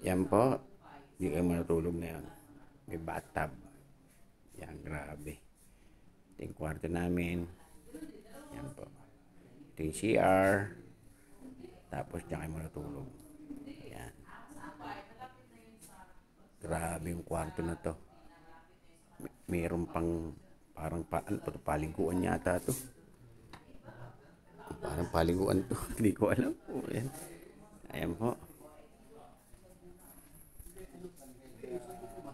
Yan po. Hindi kayo matulog na yun. May bathtub. Yan, grabe. Ito yung kwarto namin. Yan po. Ito yung CR. Tapos diyan kayo matulog. Yan. Grabe yung kwarto na to. Mayroon pang parang ano to, paliguan yata to. Parang paliguan to. Hindi ko alam po. Yan. Ayan po.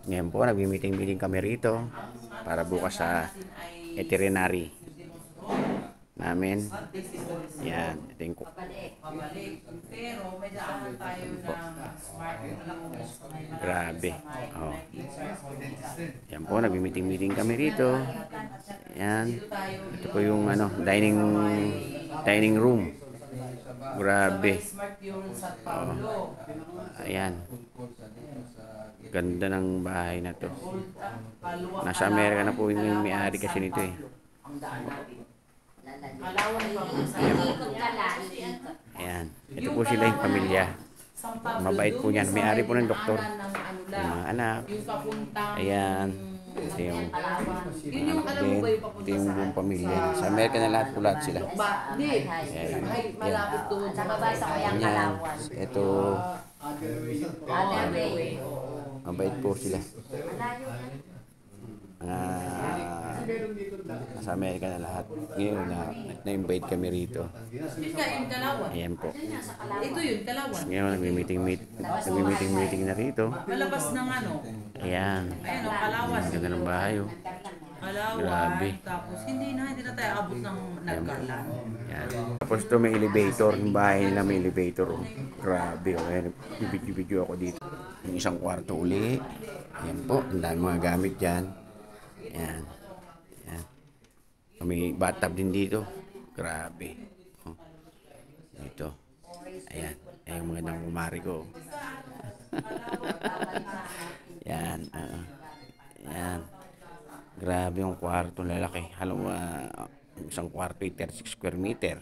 Ngayon po, nagmi-meeting kami rito para bukas sa veterinary namin. Yan. Ito yung Pero may daanan tayo ng smart. grabe. Oh. Yan po, nagmi-meeting kami rito. Yan. Ito po yung dining room. Grabe. Oh. Ayan. Ganda ng bahay na to. Nasa Amerika na po yung may-ari kasi nito eh. Ayan. Ito po sila yung pamilya. Mabait po yan. May-ari po ng doktor. Yung mga anak. Ayan. Ito yung anak din. Ito yung buong pamilya. Sa Amerika na lahat po lahat sila. Ayan. Ayan. Ito. Mabait po sila. Nasa Amerika na lahat. Ngayon na-invite kami rito. Ayan po. Ito yun, Kalawan. Ngayon nagmi-meeting na rito. Malabas ng ano? Ayan. Ayan o, Kalawan. Ganda ng bahay oh. Kalawan. Grabe. Tapos hindi na tayo abot ng Naggalan. Ayan. Tapos ito may elevator. Yung bahay nila may elevator. Oh. Grabe oh. Ayan. Video ako dito. Yung isang kwarto uli. Ayan po. Ang dami mga gamit dyan. Ayan. Ayan. May bathtub din dito. Grabe. Oh. Dito. Ayan. Ayan yung magandang kumari ko. Ayan. Ayan. Grabe yung kwarto. Lalaki. Isang kwarto ay 36 square meter.